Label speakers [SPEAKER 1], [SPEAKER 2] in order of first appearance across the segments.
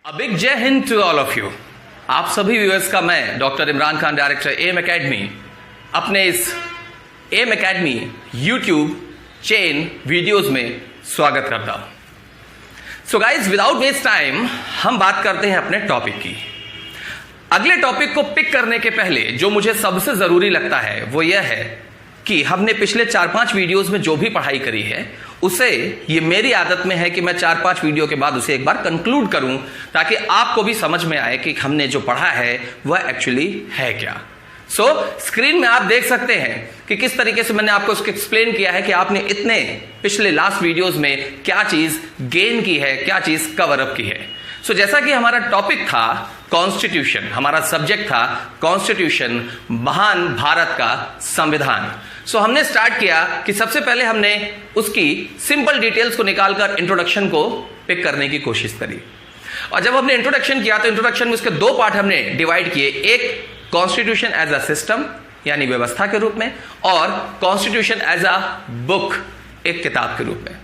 [SPEAKER 1] A big Jai Hind to all of you. आप सभी viewers का मैं doctor Imran Khan, director M academy, अपने इस M academy YouTube channel videos में स्वागत करता हूं। So guys, without waste time हम बात करते हैं अपने टॉपिक की। अगले टॉपिक को पिक करने के पहले जो मुझे सबसे जरूरी लगता है वो यह है कि हमने पिछले 4-5 वीडियोस में जो भी पढ़ाई करी है उसे, ये मेरी आदत में है कि मैं 4-5 वीडियो के बाद उसे एक बार कंक्लूड करूं ताकि आपको भी समझ में आए कि हमने जो पढ़ा है वह एक्चुअली है क्या। सो स्क्रीन में आप देख सकते हैं कि किस तरीके से मैंने आपको उसको एक्सप्लेन किया है कि आपने इतने पिछले लास्ट वीडियोस में क्या चीज गेन की है, क्या चीज कवर अप की है। सो जैसा कि हमारा टॉपिक था कॉन्स्टिट्यूशन, हमारा सब्जेक्ट था कॉन्स्टिट्यूशन, महान भारत का संविधान। सो हमने स्टार्ट किया कि सबसे पहले हमने उसकी सिंपल डिटेल्स को निकालकर इंट्रोडक्शन को पिक करने की कोशिश करी। और जब हमने इंट्रोडक्शन किया तो इंट्रोडक्शन में उसके 2 पार्ट हमने डिवाइड किए, एक कॉन्स्टिट्यूशन एज अ सिस्टम यानी व्यवस्था के रूप में, और कॉन्स्टिट्यूशन एज अ बुक, एक किताब के रूप में।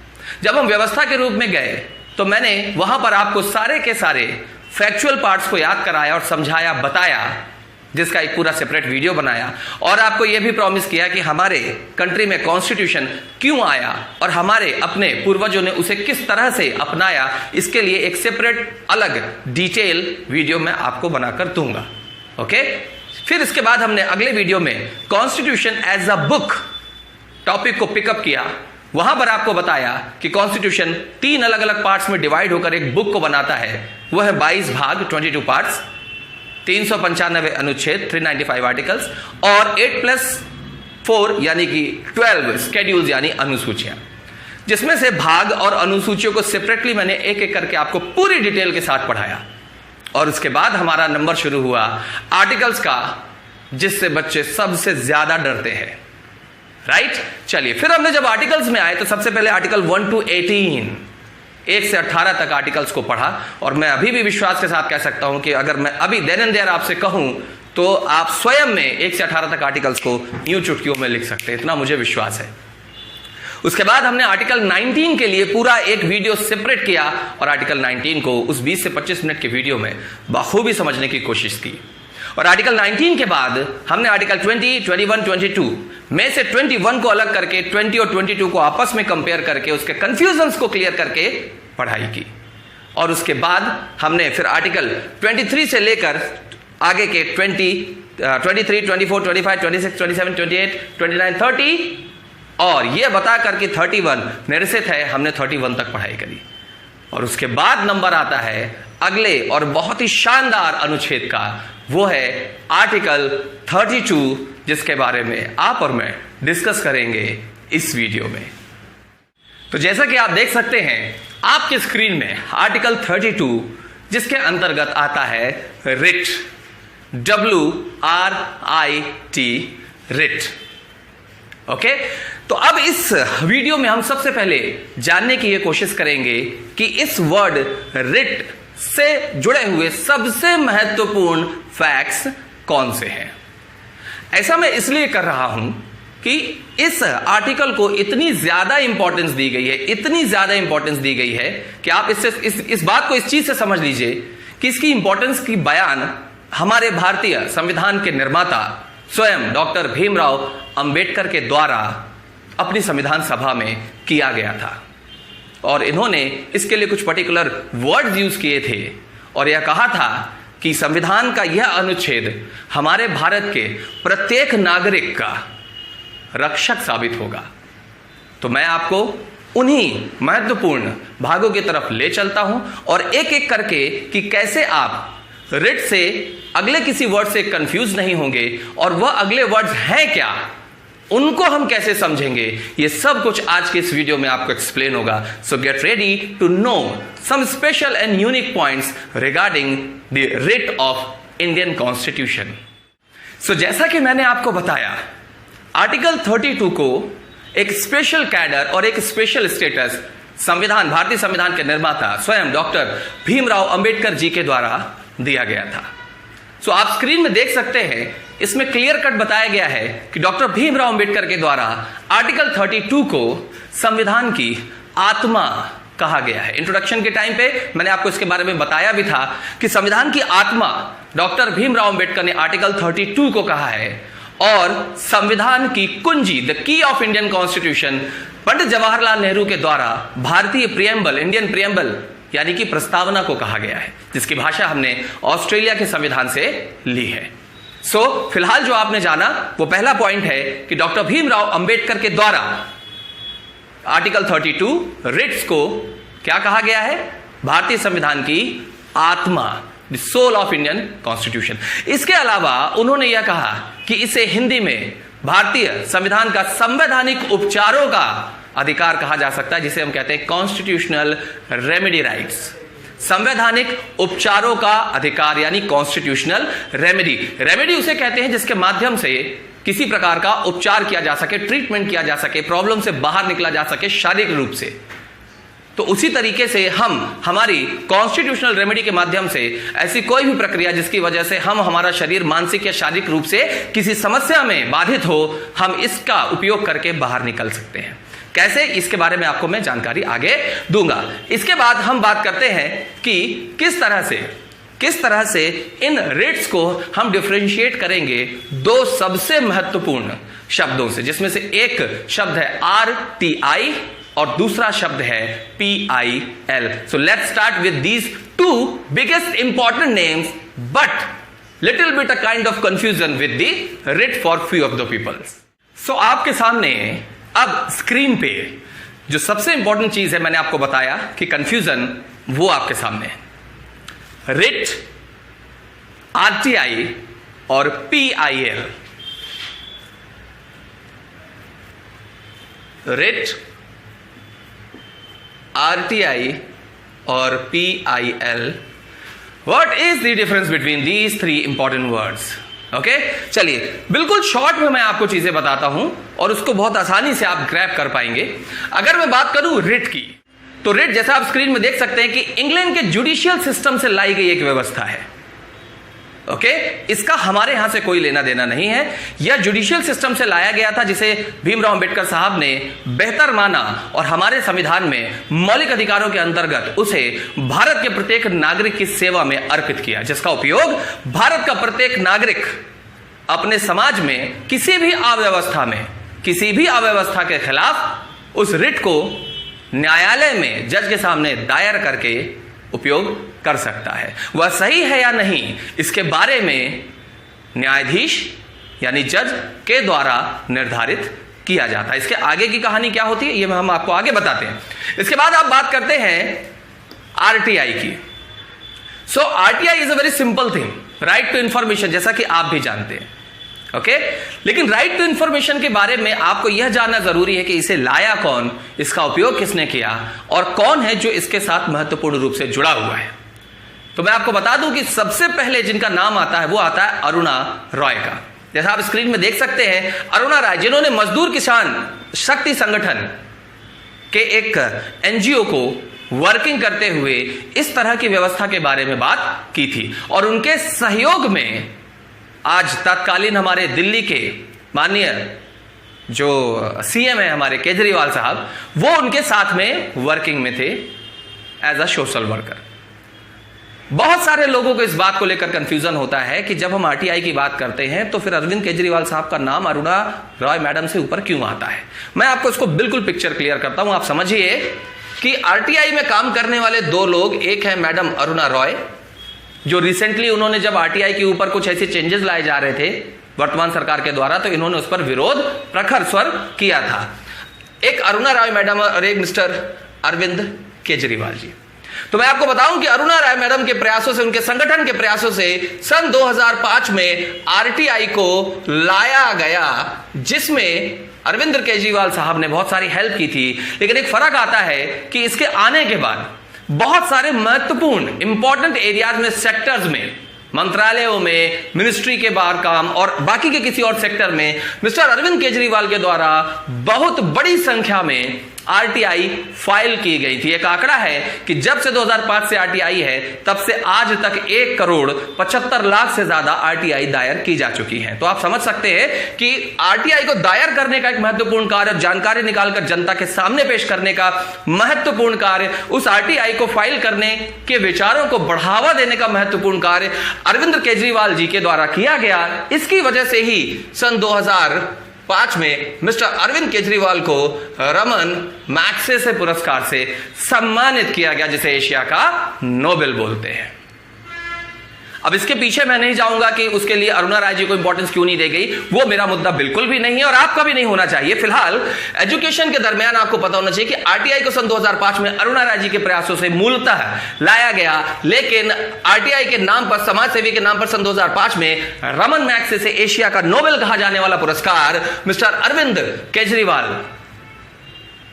[SPEAKER 1] जब हम व्यवस्था के रूप में गए तो मैंने वहां पर आपको सारे के सारे फैक्चुअल पार्ट्स को याद कराया और समझाया, बताया, जिसका एक पूरा सेपरेट वीडियो बनाया, और आपको यह भी प्रॉमिस किया कि हमारे कंट्री में कॉन्स्टिट्यूशन क्यों आया और हमारे अपने पूर्वजों ने उसे किस तरह से अपनाया, इसके लिए एक सेपरेट अलग डिटेल वीडियो मैं आपको बनाकर दूंगा। ओके, फिर इसके बाद हमने अगले वीडियो में constitution as a book topic को पिकअप किया। वहां पर आपको बताया कि कॉन्स्टिट्यूशन 3 अलग अलग पार्ट्स में डिवाइड होकर एक बुक को बनाता है। वह है 22 भाग, 22 पार्ट्स, 395 अनुच्छेद, 395 आर्टिकल्स, और 8+4 यानी कि 12 स्केड्यूल्स यानी अनुसूचियां, जिसमें से भाग और अनुसूचियों को सेपरेटली मैंने एक एक करके आपको पूरी डिटेल के साथ पढ़ाया। और उसके बाद हमारा नंबर शुरू हुआ आर्टिकल्स का, जिससे बच्चे सबसे ज्यादा डरते हैं, राइट। चलिए, फिर हमने जब आर्टिकल्स में आए तो सबसे पहले आर्टिकल 1 to 18, 1 से 18 तक आर्टिकल्स को पढ़ा। और मैं अभी भी विश्वास के साथ कह सकता हूं कि अगर मैं अभी देन एंड देयर आपसे कहूं तो आप स्वयं में 1 से 18 तक आर्टिकल्स को यूं चुटकियों में लिख सकते हैं, इतना मुझे विश्वास है। उसके बाद हमने आर्टिकल 19 के लिए पूरा एक वीडियो सेपरेट किया और आर्टिकल 19 को उस 20 से 25 मिनट के वीडियो में बखूबी समझने की कोशिश की। और आर्टिकल 19 के बाद हमने आर्टिकल 20, 21, 22 में से 21 को अलग करके 20 और 22 को आपस में कंपेयर करके उसके कंफ्यूजन्स को क्लियर करके पढ़ाई की। और उसके बाद हमने फिर आर्टिकल 23 से लेकर आगे के 23, 24, 25, 26, 27, 28, 29, 30 और यह बता करके 31 निरसित है, हमने 31 तक पढ़ाई करी। और उसके बाद नंबर आता है अगले और बहुत ही शानदार अनुच्छेद का, वो है आर्टिकल 32, जिसके बारे में आप और मैं डिस्कस करेंगे इस वीडियो में। तो जैसा कि आप देख सकते हैं आपके स्क्रीन में आर्टिकल 32, जिसके अंतर्गत आता है रिट, WRIT, रिट। ओके, तो अब इस वीडियो में हम सबसे पहले जानने की यह कोशिश करेंगे कि इस वर्ड रिट से जुड़े हुए सबसे महत्वपूर्ण फैक्ट्स कौन से हैं। ऐसा मैं इसलिए कर रहा हूं कि इस आर्टिकल को इतनी ज्यादा इंपॉर्टेंस दी गई है, इतनी ज्यादा इंपॉर्टेंस दी गई है कि आप इस बात को इस चीज से समझ लीजिए कि इसकी इंपॉर्टेंस की बयान हमारे भारतीय संविधान के निर्माता स्वयं डॉक्टर भीमराव अंबेडकर के द्वारा अपनी संविधान सभा में किया गया था। और इन्होंने इसके लिए कुछ पर्टिकुलर वर्ड्स यूज किए थे और यह कहा था कि संविधान का यह अनुच्छेद हमारे भारत के प्रत्येक नागरिक का रक्षक साबित होगा। तो मैं आपको उन्हीं महत्वपूर्ण भागों की तरफ ले चलता हूं और एक एक करके कि कैसे आप रिट से अगले किसी वर्ड से कंफ्यूज नहीं होंगे और वह अगले वर्ड्स हैं क्या, उनको हम कैसे समझेंगे, ये सब कुछ आज के इस वीडियो में आपको एक्सप्लेन होगा। So get ready to know some special and unique points regarding the writ of Indian constitution. So जैसा कि मैंने आपको बताया, आर्टिकल 32 को एक स्पेशल कैडर और एक स्पेशल स्टेटस संविधान, भारतीय संविधान के निर्माता स्वयं डॉक्टर भीमराव अंबेडकर जी के द्वारा दिया गया था। सो आप स्क्रीन में देख सकते हैं, इसमें क्लियर कट बताया गया है कि डॉक्टर भीमराव अंबेडकर के द्वारा आर्टिकल 32 को संविधान की आत्मा कहा गया है। इंट्रोडक्शन के टाइम पे मैंने आपको इसके बारे में बताया भी था कि संविधान की आत्मा डॉक्टर भीमराव अंबेडकर ने आर्टिकल 32 को कहा है, और संविधान की कुंजी, the key of Indian constitution, Pandit Jawaharlal Nehru के द्वारा भारतीय प्रियम्बल, इंडियन प्रियम्बल यानी कि प्रस्तावना को कहा गया है, जिसकी भाषा हमने ऑस्ट्रेलिया के संविधान से ली है। फिलहाल जो आपने जाना वो पहला पॉइंट है कि डॉक्टर भीमराव अंबेडकर के द्वारा आर्टिकल 32 रिट्स को क्या कहा गया है? भारतीय संविधान की आत्मा, the soul of Indian constitution. इसके अलावा उन्होंने यह कहा कि इसे हिंदी में भारतीय संविधान का संवैधानिक उपचारों का अधिकार कहा जा सकता है, जिसे हम कहते हैं कॉन्स्टिट्यूशनल रेमेडी राइट्स। संवैधानिक उपचारों का अधिकार यानी कॉन्स्टिट्यूशनल रेमेडी। रेमेडी उसे कहते हैं जिसके माध्यम से किसी प्रकार का उपचार किया जा सके, ट्रीटमेंट किया जा सके, प्रॉब्लम से बाहर निकला जा सके शारीरिक रूप से। तो उसी तरीके से हम हमारी कॉन्स्टिट्यूशनल रेमेडी के माध्यम से ऐसी कोई भी प्रक्रिया जिसकी वजह से हमारा शरीर मानसिक या शारीरिक रूप से किसी समस्या में बाधित हो, हम इसका उपयोग करके बाहर निकल सकते हैं। कैसे, इसके बारे में आपको मैं जानकारी आगे दूंगा। इसके बाद हम बात करते हैं कि किस तरह से इन रिट्स को हम डिफरेंशिएट करेंगे दो सबसे महत्वपूर्ण शब्दों से, जिसमें से एक शब्द है RTI और दूसरा शब्द है PIL। So let's start with these two biggest important names, but little bit a kind of confusion with the writ for few of the peoples. So आपके सामने अब स्क्रीन पे जो सबसे इंपॉर्टेंट चीज है, मैंने आपको बताया कि कंफ्यूजन, वो आपके सामने है। रिट, RTI और PIL। रिट, RTI और PIL। What is the difference between these three important words? Okay, चलिए बिल्कुल शॉर्ट में मैं आपको चीजें बताता हूं और उसको बहुत आसानी से आप ग्रैब कर पाएंगे। अगर मैं बात करूं रिट की, तो रिट जैसा आप स्क्रीन में देख सकते हैं कि इंग्लैंड के जुडिशियल सिस्टम से लाई गई एक व्यवस्था है। ओके, इसका हमारे यहां से कोई लेना देना नहीं है। यह जुडिशियल सिस्टम से लाया गया था, जिसे भीमराव अंबेडकर साहब ने बेहतर माना और हमारे संविधान में मौलिक अधिकारों के अंतर्गत उसे भारत के प्रत्येक नागरिक की सेवा में अर्पित किया, जिसका उपयोग भारत का प्रत्येक नागरिक अपने समाज में किसी भी अव्यवस्था के खिलाफ उस रिट को न्यायालय में जज के सामने दायर करके उपयोग कर सकता है। वह सही है या नहीं, इसके बारे में न्यायाधीश यानी जज के द्वारा निर्धारित किया जाता है। इसके आगे की कहानी क्या होती है, यह हम आपको आगे बताते हैं। इसके बाद आप बात करते हैं RTI की। So RTI is a very simple thing, right to information, जैसा कि आप भी जानते हैं। ओके, लेकिन राइट टू इंफॉर्मेशन के बारे में आपको यह जानना जरूरी है कि इसे लाया कौन, इसका उपयोग किसने किया और कौन है जो इसके साथ महत्वपूर्ण रूप से जुड़ा हुआ है। तो मैं आपको बता दूं कि सबसे पहले जिनका नाम आता है वो आता है अरुणा रॉय का। जैसा आप स्क्रीन में देख सकते हैं, अरुणा राय, जिन्होंने मजदूर किसान शक्ति संगठन के एक NGO को वर्किंग करते हुए इस तरह की व्यवस्था के बारे में बात की थी, और उनके सहयोग में आज तत्कालीन हमारे दिल्ली के माननीय जो CM है हमारे केजरीवाल साहब, वो उनके साथ में वर्किंग में थे एज अ सोशल वर्कर। बहुत सारे लोगों को इस बात को लेकर कंफ्यूजन होता है कि जब हम RTI की बात करते हैं तो फिर अरविंद केजरीवाल साहब का नाम अरुणा रॉय मैडम से ऊपर क्यों आता है। मैं आपको इसको बिल्कुल पिक्चर क्लियर करता हूं। आप समझिए कि RTI में काम करने वाले दो लोग, एक है मैडम अरुणा रॉय, जो रिसेंटली उन्होंने जब RTI के ऊपर कुछ ऐसे चेंजेस लाए जा रहे थे वर्तमान सरकार के द्वारा, तो इन्होंने उस पर विरोध प्रखर स्वर किया था। एक अरुणा रॉय मैडम और एक मिस्टर अरविंद केजरीवाल जी। तो मैं आपको बताऊं कि अरुणा राय मैडम के प्रयासों से, उनके संगठन के प्रयासों से सन 2005 में RTI को लाया गया, जिसमें अरविंद केजरीवाल साहब ने बहुत सारी हेल्प की थी। लेकिन एक फर्क आता है कि इसके आने के बाद बहुत सारे महत्वपूर्ण इंपॉर्टेंट एरियाज में, सेक्टर्स में, मंत्रालयों में, मिनिस्ट्री के बाहर काम और बाकी के किसी और सेक्टर में मिस्टर अरविंद केजरीवाल के द्वारा बहुत बड़ी संख्या में आरटीआई फाइल की गई थी। एक आंकड़ा है कि जब से 2005 से आरटीआई है तब से आज तक 1,75,00,000 से ज्यादा आरटीआई दायर की जा चुकी है। तो आप समझ सकते हैं कि आरटीआई को दायर करने का एक महत्वपूर्ण कार्य, जानकारी निकालकर जनता के सामने पेश करने का महत्वपूर्ण कार्य, उस आरटीआई को फाइल करने के विचारों को बढ़ावा देने का महत्वपूर्ण कार्य अरविंद केजरीवाल जी के द्वारा किया गया। इसकी वजह से ही सन 2005 में मिस्टर अरविंद केजरीवाल को रमन मैग्सेसे पुरस्कार से सम्मानित किया गया, जिसे एशिया का नोबेल बोलते हैं। अब इसके पीछे मैं नहीं जाऊंगा कि उसके लिए अरुणा राय जी को इंपॉर्टेंस क्यों नहीं दी गई, वो मेरा मुद्दा बिल्कुल भी नहीं है और आपका भी नहीं होना चाहिए। फिलहाल एजुकेशन के दरमियान आपको पता होना चाहिए कि आरटीआई को सन 2005 में अरुणा राय जी के प्रयासों से मूलतः लाया गया, लेकिन आरटीआई के नाम पर, समाज सेवी के नाम पर सन 2005 में रमन मैग्सेसे एशिया का नोबेल कहा जाने वाला पुरस्कार मिस्टर अरविंद केजरीवाल,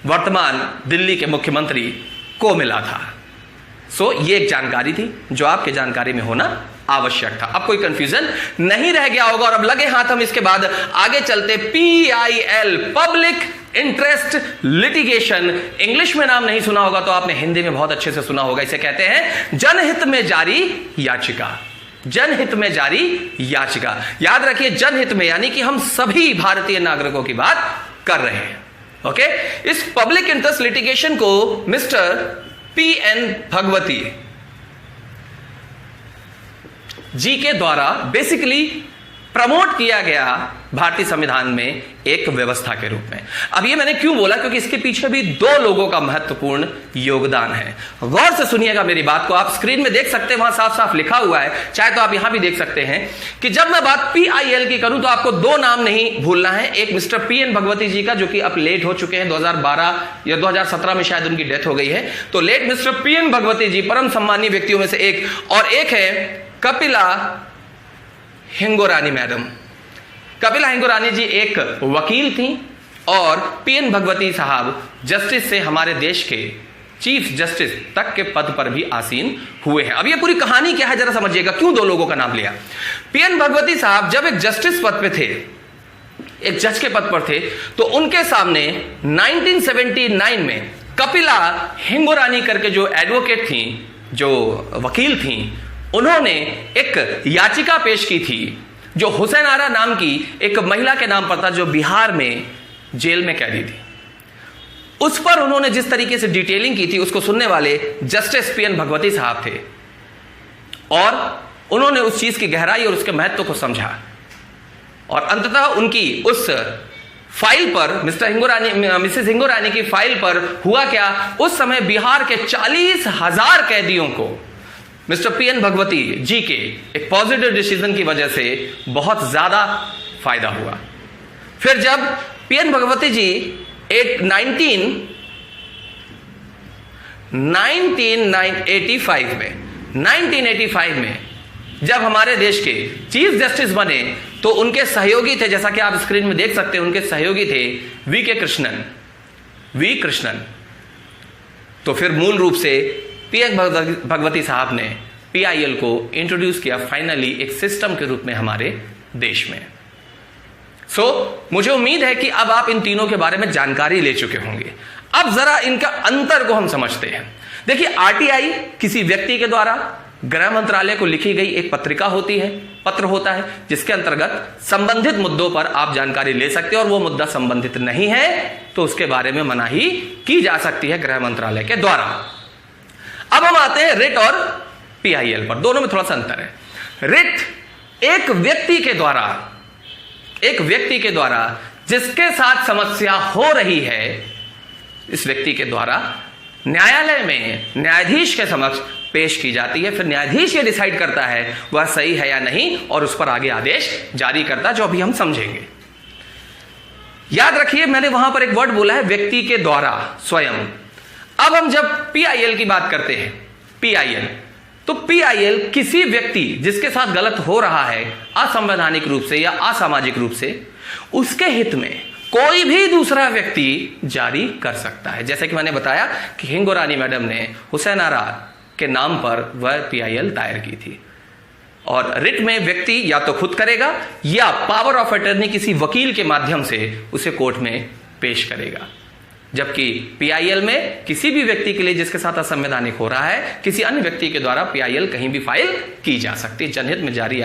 [SPEAKER 1] वर्तमान दिल्ली के मुख्यमंत्री, को मिला था। सो ये एक जानकारी थी जो आपके जानकारी में होना आवश्यक था। अब कोई कंफ्यूजन नहीं रह गया होगा और अब लगे हाथ हम इसके बाद आगे चलते। PIL, public interest litigation, English में नाम नहीं सुना होगा तो आपने हिंदी में बहुत अच्छे से सुना होगा। इसे कहते हैं जनहित में जारी याचिका। जनहित में जारी याचिका, याद रखिए जनहित में यानी कि हम सभी भारतीय नागरिकों की बात कर रहे हैं। ओके, इस पब्लिक इंटरेस्ट लिटिगेशन को मिस्टर PN भगवती जी के द्वारा बेसिकली प्रमोट किया गया भारतीय संविधान में एक व्यवस्था के रूप में। अब ये मैंने क्यों बोला, क्योंकि इसके पीछे भी दो लोगों का महत्वपूर्ण योगदान है। गौर से सुनिएगा मेरी बात को, आप स्क्रीन में देख सकते हैं, वहां साफ साफ लिखा हुआ है, चाहे तो आप यहां भी देख सकते हैं कि जब मैं बात PIL की करूं तो आपको दो नाम नहीं भूलना है। एक मिस्टर PN भगवती जी का, जो कि अब लेट हो चुके हैं, 2012 या 2017 में शायद उनकी डेथ हो गई है, तो लेट मिस्टर PN भगवती जी परम सम्मानीय व्यक्तियों में से एक, और एक है कपिला हिंगोरानी मैडम। कपिला हिंगोरानी जी एक वकील थी और PN भगवती साहब जस्टिस से हमारे देश के चीफ जस्टिस तक के पद पर भी आसीन हुए हैं। अब ये पूरी कहानी क्या है जरा समझिएगा, क्यों दो लोगों का नाम लिया। PN भगवती साहब जब एक जस्टिस पद पे थे, एक जज के पद पर थे, तो उनके सामने 1979 में कपिला हिंगोरानी करके जो एडवोकेट थी, जो वकील थी, उन्होंने एक याचिका पेश की थी जो हुसैन आरा नाम की एक महिला के नाम पर था, जो बिहार में जेल में कैदी थी। उस पर उन्होंने जिस तरीके से डिटेलिंग की थी उसको सुनने वाले जस्टिस PN भगवती साहब थे और उन्होंने उस चीज की गहराई और उसके महत्व को समझा और अंततः उनकी उस फाइल पर, मिसेस हिंगोरानी की फाइल पर हुआ क्या, उस समय बिहार के 40,000 कैदियों को मिस्टर PN भगवती जी के एक पॉजिटिव डिसीजन की वजह से बहुत ज्यादा फायदा हुआ। फिर जब PN भगवती जी 1985 में जब हमारे देश के चीफ जस्टिस बने तो उनके सहयोगी थे, जैसा कि आप स्क्रीन में देख सकते हैं, उनके सहयोगी थे वी कृष्णन। तो फिर मूल रूप से PN भगवती साहब ने PIL को इंट्रोड्यूस किया फाइनली एक सिस्टम के रूप में हमारे देश में। मुझे उम्मीद है कि अब आप इन तीनों के बारे में जानकारी ले चुके होंगे। अब जरा इनका अंतर को हम समझते हैं। देखिए, RTI किसी व्यक्ति के द्वारा गृह मंत्रालय को लिखी गई एक पत्रिका होती है, पत्र होता है, जिसके अंतर्गत संबंधित मुद्दों पर आप जानकारी ले सकते हैं और वो मुद्दा संबंधित नहीं है तो उसके बारे में मनाही की जा सकती है गृह मंत्रालय के द्वारा। अब हम आते हैं रिट और PIL पर, दोनों में थोड़ा सा अंतर है। रिट एक व्यक्ति के द्वारा जिसके साथ समस्या हो रही है, इस व्यक्ति के द्वारा न्यायालय में न्यायाधीश के समक्ष पेश की जाती है। फिर न्यायाधीश ये डिसाइड करता है वह सही है या नहीं और उस पर आगे आदेश जारी करता है, जो अभी हम समझेंगे। याद रखिए, मैंने वहां पर एक वर्ड बोला है, व्यक्ति के द्वारा, स्वयं। अब हम जब PIL की बात करते हैं, PIL, तो PIL किसी व्यक्ति जिसके साथ गलत हो रहा है असंवैधानिक रूप से या असामाजिक रूप से, उसके हित में कोई भी दूसरा व्यक्ति जारी कर सकता है। जैसे कि मैंने बताया कि हिंगोरानी मैडम ने हुसैन आरा के नाम पर वह PIL दायर की थी और रिट में व्यक्ति या तो खुद करेगा या पावर ऑफ अटर्नी किसी वकील के माध्यम से उसे कोर्ट में पेश करेगा। जबकि पीआईएल में किसी भी व्यक्ति के लिए जिसके साथ असंवैधानिक हो रहा है, किसी अन्य व्यक्ति के द्वारा पीआईएल कहीं भी फाइल की जा सकती है। जनहित में जारी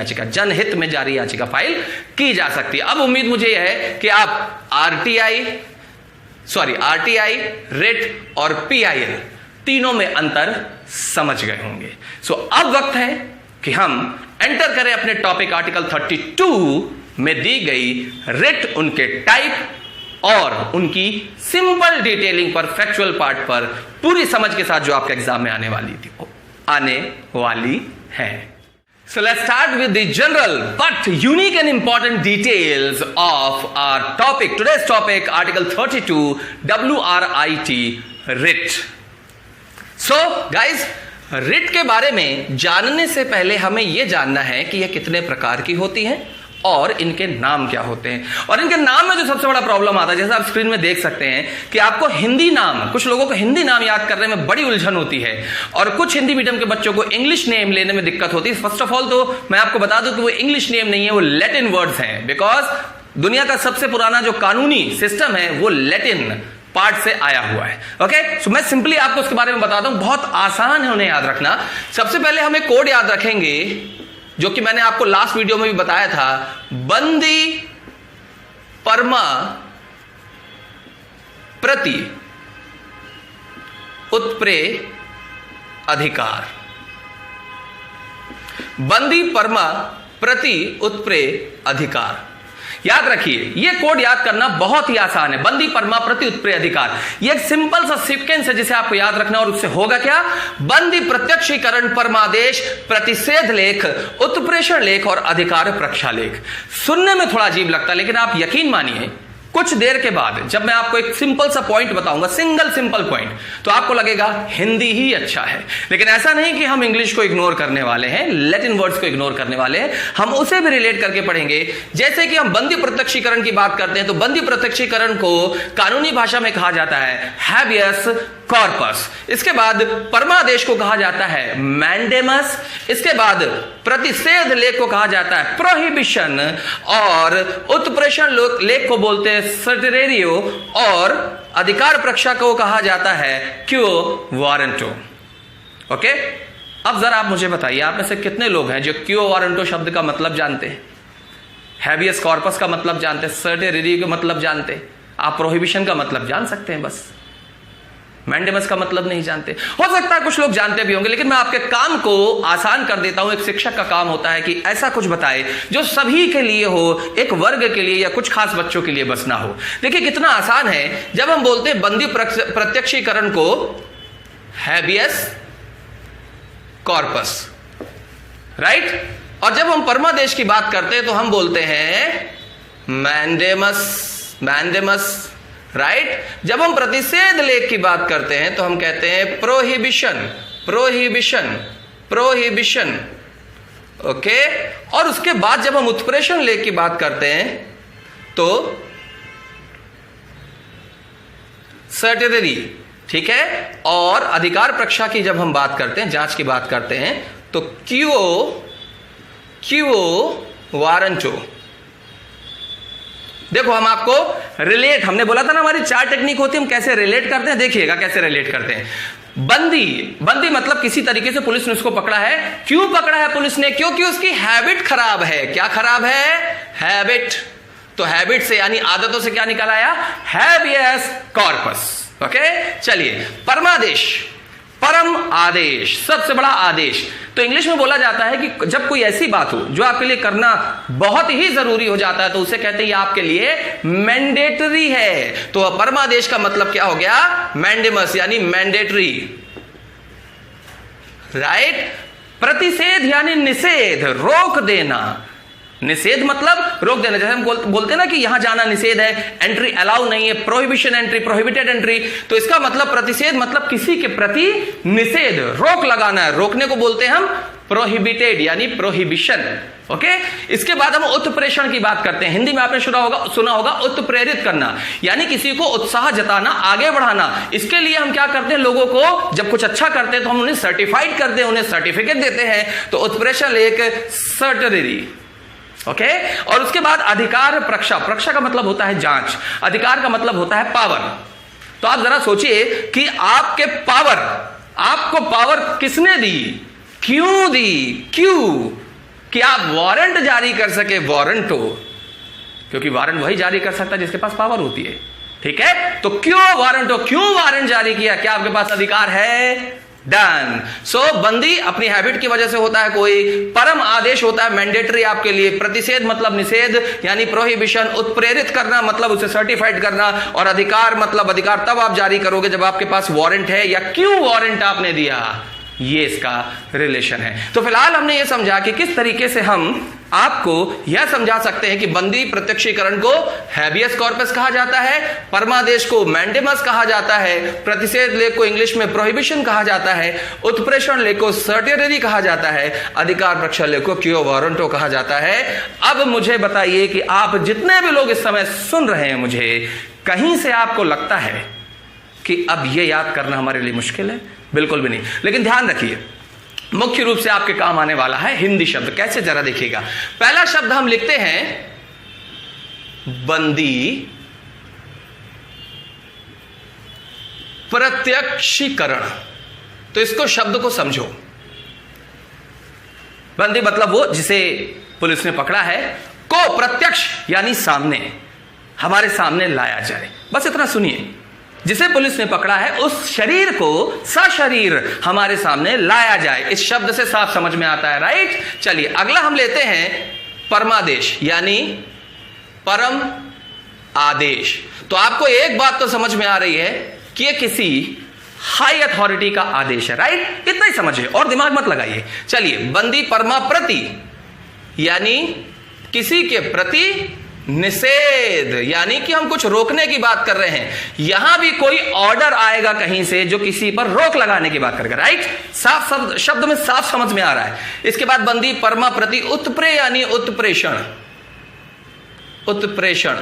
[SPEAKER 1] याचिका फाइल की जा सकती है। अब उम्मीद मुझे यह है कि आप आरटीआई, रिट और पीआईएल तीनों में अंतर समझ गए होंगे। अब वक्त है कि हम एंटर करें अपने टॉपिक आर्टिकल 32 में दी गई रिट, उनके टाइप और उनकी सिंपल डिटेलिंग पर, फैक्चुअल पार्ट पर पूरी समझ के साथ जो आपके एग्जाम में आने वाली है। So let's start with the general but unique and important details of our topic. Today's topic, Article 32, WRIT, writ. So guys, writ के बारे में जानने से पहले हमें यह जानना है कि यह कितने प्रकार की होती हैं और इनके नाम क्या होते हैं। और इनके नाम में जो सबसे बड़ा प्रॉब्लम आता है, जैसे आप स्क्रीन में देख सकते हैं कि आपको हिंदी नाम, कुछ लोगों को हिंदी नाम याद करने में बड़ी उलझन होती है और कुछ हिंदी मीडियम के बच्चों को इंग्लिश नेम लेने में दिक्कत होती है। फर्स्ट ऑफ ऑल तो मैं आपको बता दूं कि वो इंग्लिश नेम नहीं है, वो लैटिन वर्ड्स हैं, बिकॉज दुनिया का सबसे पुराना जो कानूनी सिस्टम है वो लैटिन पार्ट से आया हुआ है। ओके, सो मैं सिंपली आपको उसके बारे में बताता हूं, बहुत आसान है उन्हें याद रखना। सबसे पहले हमें कोड याद रखेंगे, जो कि मैंने आपको लास्ट वीडियो में भी बताया था, बंदी परमा प्रति उत्प्रे अधिकार। बंदी परमा प्रति उत्प्रे अधिकार, याद रखिए, यह कोड याद करना बहुत ही आसान है। बंदी परमा प्रति उत्प्रे अधिकार, यह एक सिंपल सा सीक्वेंस है जिसे आपको याद रखना, और उससे होगा क्या? बंदी प्रत्यक्षीकरण, परमादेश, प्रतिषेध लेख, उत्प्रेषण लेख और अधिकार प्रक्षालेख। सुनने में थोड़ा अजीब लगता है, लेकिन आप यकीन मानिए कुछ देर के बाद जब मैं आपको एक सिंपल सा पॉइंट बताऊंगा, सिंपल पॉइंट, तो आपको लगेगा हिंदी ही अच्छा है। लेकिन ऐसा नहीं कि हम इंग्लिश को इग्नोर करने वाले हैं, लैटिन वर्ड्स को इग्नोर करने वाले हैं, हम उसे भी रिलेट करके पढ़ेंगे। जैसे कि हम बंदी प्रत्यक्षीकरण की बात करते हैं, तो बंदी प्रत्यक्षीकरण को कानूनी भाषा में कहा जाता है हैबियस कॉर्पस। इसके बाद परमादेश को कहा जाता है मैंडेमस। इसके बाद प्रतिषेध लेख को कहा जाता है प्रोहिबिशन, और उत्प्रेषण लेख को बोलते हैं सर्टेरियो, और अधिकार प्रक्षा को कहा जाता है क्यो वारंटो। ओके, अब जरा आप मुझे बताइए, आप में से कितने लोग हैं जो क्यो वारंटो शब्द का मतलब जानते हैं, हैबियस कॉर्पस का मतलब जानते हैं, सर्टेरियो का मतलब जानते हैं? आप प्रोहिबिशन का मतलब जान सकते हैं, बस मैंडेमस का मतलब नहीं जानते। हो सकता है कुछ लोग जानते भी होंगे, लेकिन मैं आपके काम को आसान कर देता हूं। एक शिक्षक का काम होता है कि ऐसा कुछ बताए जो सभी के लिए हो, एक वर्ग के लिए या कुछ खास बच्चों के लिए बस ना हो। देखिए कितना आसान है, जब हम बोलते हैं बंदी प्रत्यक्षीकरण को हैबियस कॉर्पस, राइट, और जब हम परमादेश की बात करते हैं तो हम बोलते हैं मैंडेमस, राइट। जब हम प्रतिषेध लेख की बात करते हैं तो हम कहते हैं प्रोहिबिशन, ओके। और उसके बाद जब हम उत्प्रेषण लेख की बात करते हैं तो सर्टेरी, ठीक है। और अधिकार प्रक्षा की जब हम बात करते हैं, जांच की बात करते हैं, तो क्यो वारंटो। देखो हम आपको रिलेट, हमने बोला था ना हमारी 4 टेक्निक होती है, हम कैसे रिलेट करते हैं, देखिएगा कैसे रिलेट करते हैं। बंदी मतलब किसी तरीके से पुलिस ने उसको पकड़ा है। क्यों पकड़ा है पुलिस ने? क्योंकि उसकी हैबिट खराब है। क्या खराब है? हैबिट। तो हैबिट से यानी आदतों से क्या निकल आया? Habeas corpus. ओके, चलिए। परमादेश, परम आदेश, सबसे बड़ा आदेश। तो इंग्लिश में बोला जाता है कि जब कोई ऐसी बात हो जो आपके लिए करना बहुत ही जरूरी हो जाता है तो उसे कहते हैं आपके लिए मैंडेटरी है। तो परमादेश का मतलब क्या हो गया? मैंडेमस यानी मैंडेटरी, राइट। प्रतिषेध यानी निषेध, रोक देना। निषेध मतलब रोक देना। जैसे हम बोलते हैं ना कि यहां जाना निषेध है, एंट्री अलाउ नहीं है, प्रोहिबिशन एंट्री, प्रोहिबिटेड एंट्री। तो इसका मतलब प्रतिषेध मतलब किसी के प्रति निषेध, रोक लगाना है। रोकने को बोलते हैं हम प्रोहिबिटेड यानी प्रोहिबिशन। ओके, इसके बाद हम उत्प्रेषण की बात करते हैं। हिंदी में आपने सुना होगा उत्प्रेरित करना, यानी किसी को उत्साह जताना, आगे बढ़ाना। इसके लिए हम क्या करते हैं, लोगों को जब कुछ अच्छा करते हैं तो हम उन्हें सर्टिफाइड करते हैं, उन्हें सर्टिफिकेट देते हैं। तो उत्प्रेषण एक सर्टेरी, ओके। और उसके बाद अधिकार प्रक्षा। प्रक्षा का मतलब होता है जांच, अधिकार का मतलब होता है पावर, तो आप जरा सोचिए कि आपको पावर किसने दी, क्यों दी, क्यों? कि आप वारंट जारी कर सके, वारंट हो, क्योंकि वारंट वही जारी कर सकता है जिसके पास पावर होती है, ठीक है? तो क्यों वारंट हो, क्यों वारंट जारी किया, क्या आपके पास अधिकार है? डन। सो बंदी अपनी हैबिट की वजह से होता है, कोई परम आदेश होता है मैंडेटरी आपके लिए, प्रतिषेध मतलब निषेध यानी प्रोहिबिशन, उत्प्रेरित करना मतलब उसे सर्टिफाइड करना, और अधिकार मतलब अधिकार तब आप जारी करोगे जब आपके पास वारंट है, या क्यों वारंट आपने दिया, ये इसका रिलेशन है। तो फिलहाल हमने ये समझा कि किस तरीके से हम आपको यह समझा सकते हैं कि बंदी प्रत्यक्षीकरण को हैबियस कॉर्पस कहा जाता है, परमादेश को मैंडेमस कहा जाता है, प्रतिषेध लेख को इंग्लिश में प्रोहिबिशन कहा जाता है, उत्प्रेषण लेख को सर्टियरी कहा जाता है, अधिकार प्रक्षालन लेख को क्यो वारंटो कहा जाता है। अब मुझे बताइए कि आप जितने भी लोग इस समय सुन रहे हैं, मुझे कहीं से आपको लगता है कि अब यह याद करना हमारे लिए मुश्किल है? बिल्कुल भी नहीं। लेकिन ध्यान रखिए, मुख्य रूप से आपके काम आने वाला है हिंदी शब्द। कैसे, जरा देखिएगा। पहला शब्द हम लिखते हैं बंदी प्रत्यक्षीकरण। तो इसको शब्द को समझो। बंदी मतलब वो जिसे पुलिस ने पकड़ा है, को प्रत्यक्ष यानी सामने, हमारे सामने लाया जाए। बस इतना सुनिए, जिसे पुलिस ने पकड़ा है उस शरीर को सशरीर हमारे सामने लाया जाए। इस शब्द से साफ समझ में आता है, राइट? चलिए अगला हम लेते हैं परमादेश यानी परम आदेश। तो आपको एक बात तो समझ में आ रही है कि यह किसी हाई अथॉरिटी का आदेश है, राइट? इतना ही समझिए और दिमाग मत लगाइए। चलिए, बंदी परमा प्रति यानी किसी के प्रति निषेध, यानी कि हम कुछ रोकने की बात कर रहे हैं। यहां भी कोई ऑर्डर आएगा कहीं से जो किसी पर रोक लगाने की बात करेगा, राइट? साफ शब्द में साफ समझ में आ रहा है। इसके बाद बंदी परमा प्रति उत्प्रे यानी उत्प्रेषण। उत्प्रेषण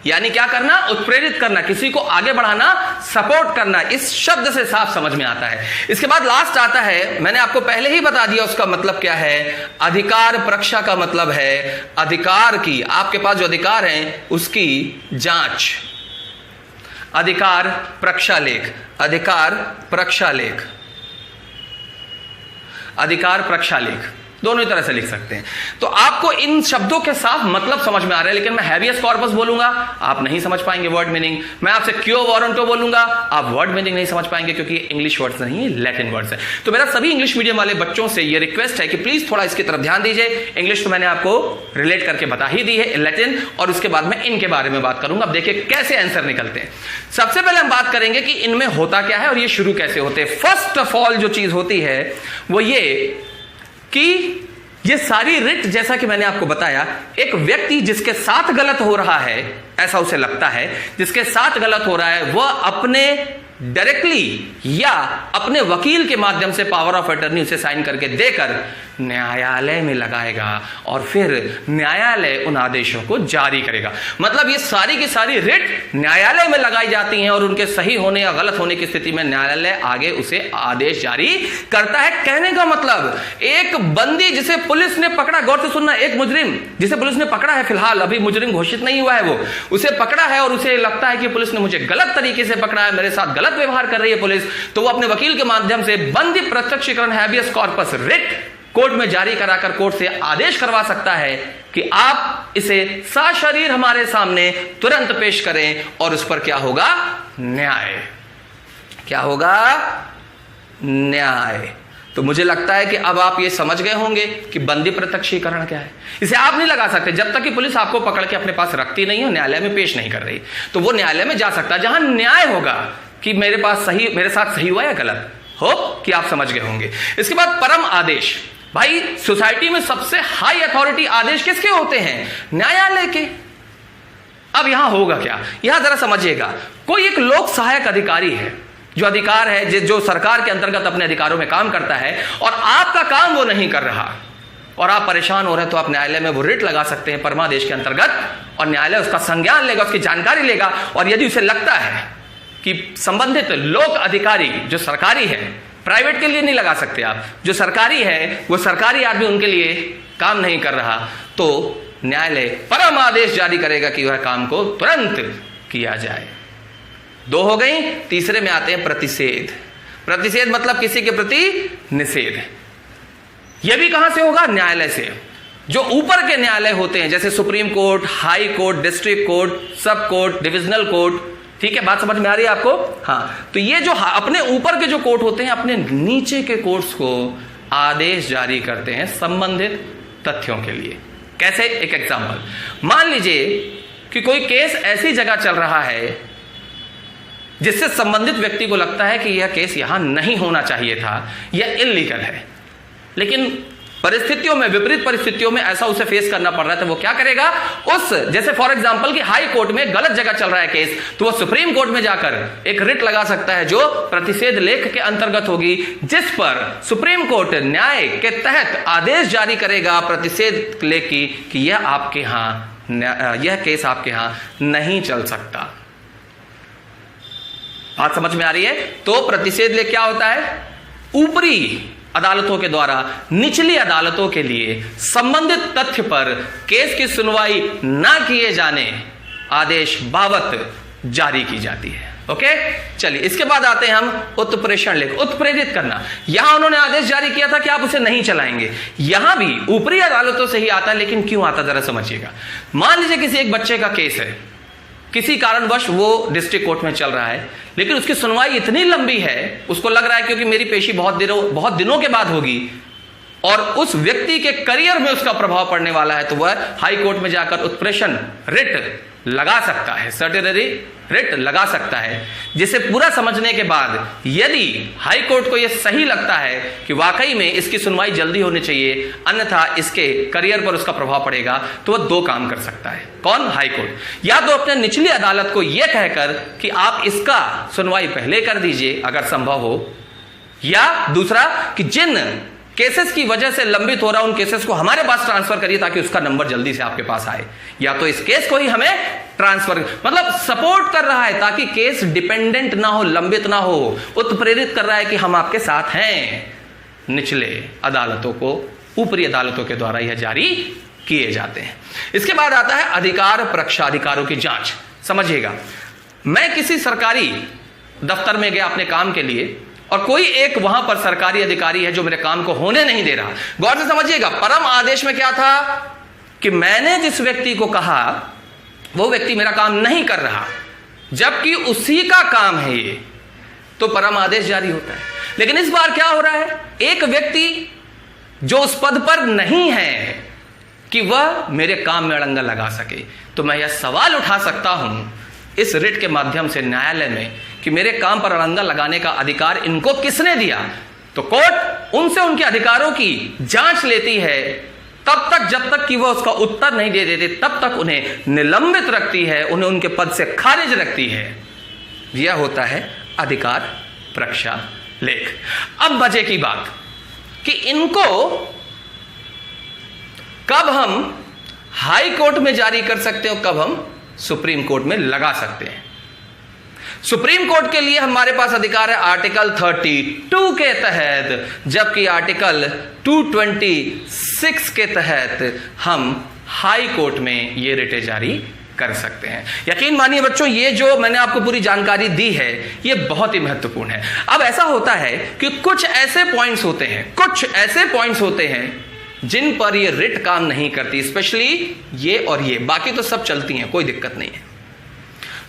[SPEAKER 1] यानी क्या करना? उत्प्रेरित करना, किसी को आगे बढ़ाना, सपोर्ट करना। इस शब्द से साफ समझ में आता है। इसके बाद लास्ट आता है, मैंने आपको पहले ही बता दिया उसका मतलब क्या है। अधिकार प्रक्षा का मतलब है अधिकार की, आपके पास जो अधिकार है उसकी जांच। अधिकार प्रक्षालेख, अधिकार प्रक्षालेख, अधिकार प्रक्षालेख, दोनों ही तरह से लिख सकते हैं। तो आपको इन शब्दों के साफ मतलब समझ में आ रहा है, लेकिन मैं हैबियस कॉर्पस बोलूंगा आप नहीं समझ पाएंगे वर्ड मीनिंग। मैं आपसे क्यो वारंटो बोलूंगा आप वर्ड मीनिंग नहीं समझ पाएंगे, क्योंकि इंग्लिश वर्ड्स नहीं है, लैटिन वर्ड्स है। तो मेरा सभी इंग्लिश मीडियम वाले बच्चों से यह रिक्वेस्ट है कि प्लीज थोड़ा इसकी तरफ ध्यान दीजिए। इंग्लिश तो मैंने आपको रिलेट करके बता ही दी है, लैटिन, और उसके बाद मैं इनके बारे में बात करूंगा। अब देखिए कैसे आंसर निकलते हैं। सबसे पहले हम बात करेंगे कि इनमें होता क्या है और ये शुरू कैसे होते हैं। फर्स्ट ऑफ ऑल जो चीज होती है वो ये कि ये सारी रिट, जैसा कि मैंने आपको बताया, एक व्यक्ति जिसके साथ गलत हो रहा है, ऐसा उसे लगता है, जिसके साथ गलत हो रहा है, वह अपने डायरेक्टली या अपने वकील के माध्यम से पावर ऑफ अटर्नी उसे साइन करके देकर न्यायालय में लगाएगा और फिर न्यायालय उन आदेशों को जारी करेगा। मतलब ये सारी की सारी रिट न्यायालय में लगाई जाती हैं और उनके सही होने या गलत होने की स्थिति में न्यायालय आगे उसे आदेश जारी करता है। कहने का मतलब, एक बंदी जिसे पुलिस ने पकड़ा, गौर से सुनना, एक मुजरिम जिसे पुलिस ने पकड़ा है, फिलहाल अभी मुजरिम घोषित नहीं हुआ है, वो उसे पकड़ा है और उसे लगता है कि पुलिस ने मुझे गलत तरीके से पकड़ा है, मेरे साथ गलत व्यवहार कर रही है पुलिस, तो वो अपने वकील के माध्यम से बंदी प्रत्यक्षीकरण हैबियस कॉर्पस रिट कोर्ट में जारी कराकर कोर्ट से आदेश करवा सकता है कि आप इसे सशरीर हमारे सामने तुरंत पेश करें, और उस पर क्या होगा? न्याय। क्या होगा? न्याय। तो मुझे लगता है कि अब आप ये समझ गए होंगे कि बंदी प्रत्यक्षीकरण क्या है। इसे आप नहीं लगा सकते जब तक कि पुलिस आपको पकड़ के अपने पास रखती नहीं हो, न्यायालय में पेश नहीं कर रही। तो वो न्यायालय में जा सकता है जहां न्याय होगा कि मेरे साथ सही हुआ या गलत। होप कि आप समझ गए होंगे। इसके बाद परम आदेश। भाई सोसाइटी में सबसे हाई अथॉरिटी आदेश किसके होते हैं? न्यायालय के। अब यहां होगा क्या, यहां जरा समझिएगा। कोई एक लोक सहायक अधिकारी है, जो अधिकार है, जो सरकार के अंतर्गत अपने अधिकारों में काम करता है, और आपका काम वो नहीं कर रहा और आप परेशान हो रहे हैं, तो आप न्यायालय में वो रिट लगा सकते हैं परमादेश के अंतर्गत, और न्यायालय उसका संज्ञान लेगा, उसकी जानकारी लेगा, और यदि उसे लगता है कि संबंधित लोक अधिकारी जो सरकारी है, प्राइवेट के लिए नहीं लगा सकते आप, जो सरकारी है वो सरकारी आदमी उनके लिए काम नहीं कर रहा, तो न्यायालय परम आदेश जारी करेगा कि वह काम को तुरंत किया जाए। दो हो गई। तीसरे में आते हैं प्रतिषेध। प्रतिषेध मतलब किसी के प्रति निषेध। यह भी कहां से होगा? न्यायालय से। जो ऊपर के न्यायालय होते हैं जैसे supreme court, high court, district court, सब कोर्ट, डिविजनल कोर्ट, ठीक है, बात समझ में आ रही है आपको? हाँ, तो ये जो अपने ऊपर के जो कोर्ट होते हैं अपने नीचे के कोर्ट्स को आदेश जारी करते हैं संबंधित तथ्यों के लिए। कैसे? एक एग्जांपल, मान लीजिए कि कोई केस ऐसी जगह चल रहा है जिससे संबंधित व्यक्ति को लगता है कि यह केस यहां नहीं होना चाहिए था, यह इल्लीगल है, लेकिन परिस्थितियों में, विपरीत परिस्थितियों में ऐसा उसे फेस करना पड़ रहा है, तो वो क्या करेगा? उस, जैसे फॉर एग्जांपल कि हाई कोर्ट में गलत जगह चल रहा है केस, तो वो सुप्रीम कोर्ट में जाकर एक रिट लगा सकता है जो प्रतिषेध लेख के अंतर्गत होगी, जिस पर सुप्रीम कोर्ट न्याय के तहत आदेश जारी करेगा प्रतिषेध लेख की कि यह आपके यहां, यह केस आपके यहां नहीं चल सकता। बात समझ में आ रही है? तो प्रतिषेध लेख क्या होता है? ऊपरी अदालतों के द्वारा निचली अदालतों के लिए संबंधित तथ्य पर केस की सुनवाई ना किए जाने आदेश बाबत जारी की जाती है। ओके, चलिए इसके बाद आते हैं हम उत्प्रेषण लेख, उत्प्रेरित करना। यहां उन्होंने आदेश जारी किया था कि आप उसे नहीं चलाएंगे। यहां भी ऊपरी अदालतों से ही आता है, लेकिन क्यों आता जरा समझिएगा। मान लीजिए किसी एक बच्चे का केस है, किसी कारणवश वो डिस्ट्रिक्ट कोर्ट में चल रहा है, लेकिन उसकी सुनवाई इतनी लंबी है, उसको लग रहा है क्योंकि मेरी पेशी बहुत दिनों के बाद होगी और उस व्यक्ति के करियर में उसका प्रभाव पड़ने वाला है, तो वह हाई कोर्ट में जाकर उत्प्रेषण रिट लगा सकता है, सर्टेनरी रिट लगा सकता है, जिसे पूरा समझने के बाद यदि हाई कोर्ट को यह सही लगता है कि वाकई में इसकी सुनवाई जल्दी होनी चाहिए, अन्यथा इसके करियर पर उसका प्रभाव पड़ेगा, तो वह दो काम कर सकता है। कौन? High court. या तो अपने निचली अदालत को यह कहकर कि आप इसका सुनवाई पहले कर दीजिए अगर संभव हो, या दूसरा कि जिन केसेस की वजह से लंबित हो रहा उन केसेस को हमारे पास ट्रांसफर करिए ताकि उसका नंबर जल्दी से आपके पास आए, या तो इस केस को ही हमें ट्रांसफर, मतलब सपोर्ट कर रहा है ताकि केस डिपेंडेंट ना हो, लंबित ना हो, उत्प्रेरित कर रहा है कि हम आपके साथ हैं। निचले अदालतों को ऊपरी अदालतों के द्वारा यह जारी किए जाते हैं। इसके बाद आता है अधिकार परीक्षा, अधिकारों की जांच। समझिएगा, मैं किसी सरकारी दफ्तर में गया अपने काम के लिए और कोई एक वहां पर सरकारी अधिकारी है जो मेरे काम को होने नहीं दे रहा। गौर से समझिएगा, परम आदेश में क्या था कि मैंने जिस व्यक्ति को कहा वो व्यक्ति मेरा काम नहीं कर रहा, जबकि उसी का काम है ये, तो परम आदेश जारी होता है। लेकिन इस बार क्या हो रहा है, एक व्यक्ति जो उस पद पर नहीं है कि वह मेरे काम में अड़ंगा लगा सके, तो मैं यह सवाल उठा सकता हूं इस रिट के माध्यम से न्यायालय में कि मेरे काम पर अड़ंगा लगाने का अधिकार इनको किसने दिया। तो कोर्ट उनसे उनके अधिकारों की जांच लेती है तब तक जब तक कि वह उसका उत्तर नहीं दे देते, तब तक उन्हें निलंबित रखती है, उन्हें उनके पद से खारिज रखती है। यह होता है अधिकार परीक्षा लेख। अब मजे की बात कि इनको कब हम हाई कोर्ट में जारी कर सकते हो, कब हम सुप्रीम कोर्ट में लगा सकते हैं। सुप्रीम कोर्ट के लिए हमारे पास अधिकार है आर्टिकल 32 के तहत, जबकि आर्टिकल 226 के तहत हम हाई कोर्ट में ये रिटें जारी कर सकते हैं। यकीन मानिए बच्चों, ये जो मैंने आपको पूरी जानकारी दी है ये बहुत ही महत्वपूर्ण है। अब ऐसा होता है कि कुछ ऐसे पॉइंट्स होते हैं जिन पर ये रिट काम नहीं करती, स्पेशली ये और ये, बाकी तो सब चलती हैं, कोई दिक्कत नहीं है।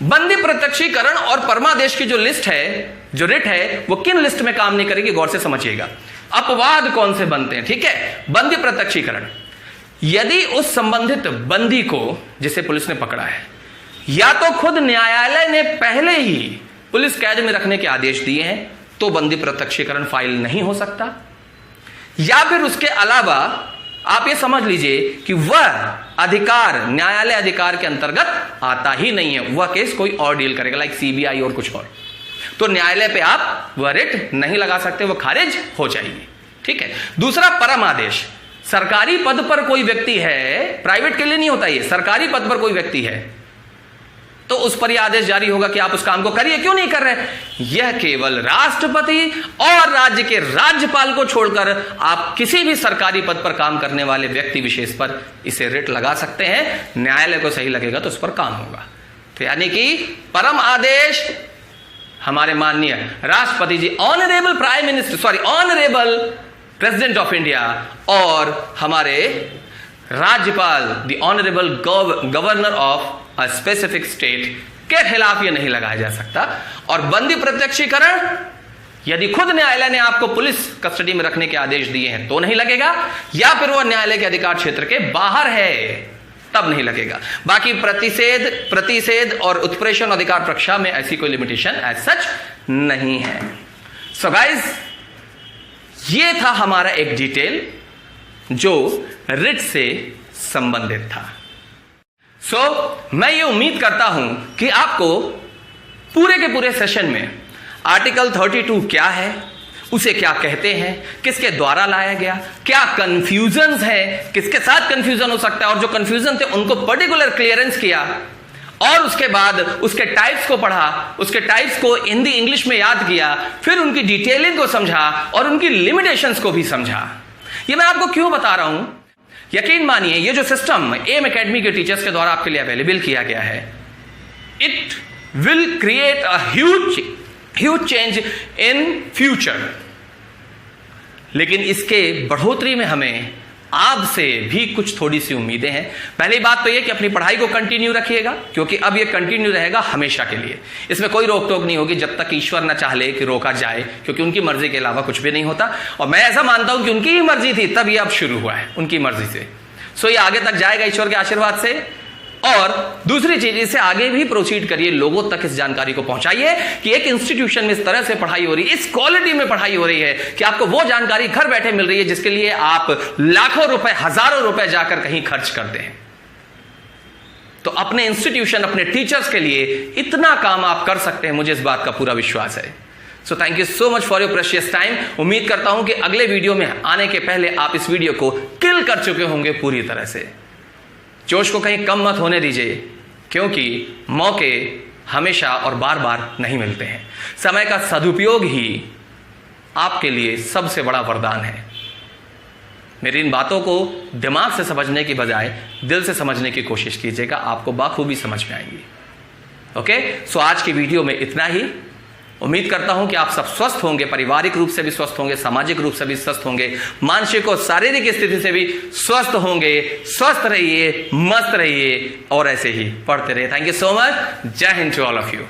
[SPEAKER 1] बंदी प्रत्यक्षीकरण और परमादेश की जो लिस्ट है, जो रिट है, वो किन लिस्ट में काम नहीं करेगी, गौर से समझिएगा। अपवाद कौन से बनते हैं, ठीक है। बंदी प्रत्यक्षीकरण, यदि उस संबंधित बंदी को जिसे पुलिस ने पकड़ा है, या तो खुद न्यायालय ने पहले ही पुलिस कैद में रखने के आदेश दिए हैं, तो बंदी प्रत्यक्षीकरण फाइल नहीं हो सकता, या फिर उसके अलावा आप ये समझ लीजिए कि वह अधिकार न्यायालय अधिकार के अंतर्गत आता ही नहीं है, वह केस कोई और डील करेगा, लाइक सीबीआई और कुछ और, तो न्यायालय पे आप वह रिट नहीं लगा सकते, वह खारिज हो जाएगी, ठीक है। दूसरा परम आदेश, सरकारी पद पर कोई व्यक्ति है, प्राइवेट के लिए नहीं होता ये, सरकारी पद पर कोई व्यक्ति है तो उस पर यह आदेश जारी होगा कि आप उस काम को करिए, क्यों नहीं कर रहे। यह केवल राष्ट्रपति और राज्य के राज्यपाल को छोड़कर आप किसी भी सरकारी पद पर काम करने वाले व्यक्ति विशेष पर इसे रिट लगा सकते हैं, न्यायालय को सही लगेगा तो उस पर काम होगा। तो यानी कि परम आदेश हमारे माननीय राष्ट्रपति ji, honourable prime minister, sorry honourable president of India और हमारे राज्यपाल, the honourable governor of a specific state के खिलाफ यह नहीं लगाया जा सकता। और बंदी प्रत्यक्षीकरण यदि खुद न्यायालय ने आपको पुलिस कस्टडी में रखने के आदेश दिए हैं तो नहीं लगेगा, या फिर वह न्यायालय के अधिकार क्षेत्र के बाहर है तब नहीं लगेगा। बाकी प्रतिषेध और उत्प्रेषण अधिकार प्रक्षा में ऐसी कोई लिमिटेशन एज सच नहीं है। सो गाइस, ये था हमारा एक डिटेल जो रिट से संबंधित था। मैं ये उम्मीद करता हूं कि आपको पूरे के पूरे सेशन में आर्टिकल 32 क्या है, उसे क्या कहते हैं, किसके द्वारा लाया गया, क्या कंफ्यूजन्स है, किसके साथ कंफ्यूजन हो सकता है, और जो कंफ्यूजन थे उनको पर्टिकुलर क्लियरेंस किया, और उसके बाद उसके टाइप्स को पढ़ा, उसके टाइप्स को हिंदी इंग्लिश में याद किया, फिर उनकी डिटेलिंग को समझा और उनकी लिमिटेशंस को भी समझा। ये मैं आपको क्यों बता रहा हूं? यकीन मानिए, ये जो सिस्टम एम एकेडमी के टीचर्स के द्वारा आपके लिए अवेलेबल किया गया है, it will create a huge change in future. लेकिन इसके बढ़ोतरी में हमें आपसे भी कुछ थोड़ी सी उम्मीदें हैं। पहली बात तो यह कि अपनी पढ़ाई को कंटिन्यू रखिएगा, क्योंकि अब यह कंटिन्यू रहेगा हमेशा के लिए। इसमें कोई रोक टोक नहीं होगी जब तक ईश्वर न चाहे कि रोका जाए, क्योंकि उनकी मर्जी के अलावा कुछ भी नहीं होता। और मैं ऐसा मानता हूं कि उनकी ही मर्जी थी तब यह अब शुरू हुआ है, उनकी मर्जी से। सो ये आगे तक जाएगा ईश्वर के आशीर्वाद से। और दूसरी चीज, इससे आगे भी प्रोसीड करिए, लोगों तक इस जानकारी को पहुंचाइए कि एक इंस्टीट्यूशन में इस तरह से पढ़ाई हो रही है, इस क्वालिटी में पढ़ाई हो रही है कि आपको वो जानकारी घर बैठे मिल रही है जिसके लिए आप लाखों रुपए, हजारों रुपए जाकर कहीं खर्च करते हैं। तो अपने इंस्टीट्यूशन, अपने टीचर्स के लिए इतना काम आप कर सकते हैं, मुझे इस बात का पूरा विश्वास है। So thank you so much for your precious time. उम्मीद करता हूं कि अगले वीडियो में आने के पहले आप इस वीडियो को किल कर चुके होंगे पूरी तरह से। जोश को कहीं कम मत होने दीजिए, क्योंकि मौके हमेशा और बार बार नहीं मिलते हैं। समय का सदुपयोग ही आपके लिए सबसे बड़ा वरदान है। मेरी इन बातों को दिमाग से समझने की बजाय दिल से समझने की कोशिश कीजिएगा, आपको बाखूबी समझ में आएंगी। ओके, सो आज की वीडियो में इतना ही। उम्मीद करता हूं कि आप सब स्वस्थ होंगे, पारिवारिक रूप से भी स्वस्थ होंगे, सामाजिक रूप से भी स्वस्थ होंगे, मानसिक और शारीरिक स्थिति से भी स्वस्थ होंगे। स्वस्थ रहिए, मस्त रहिए और ऐसे ही पढ़ते रहिए। Thank you so much. जय Hind to all of you.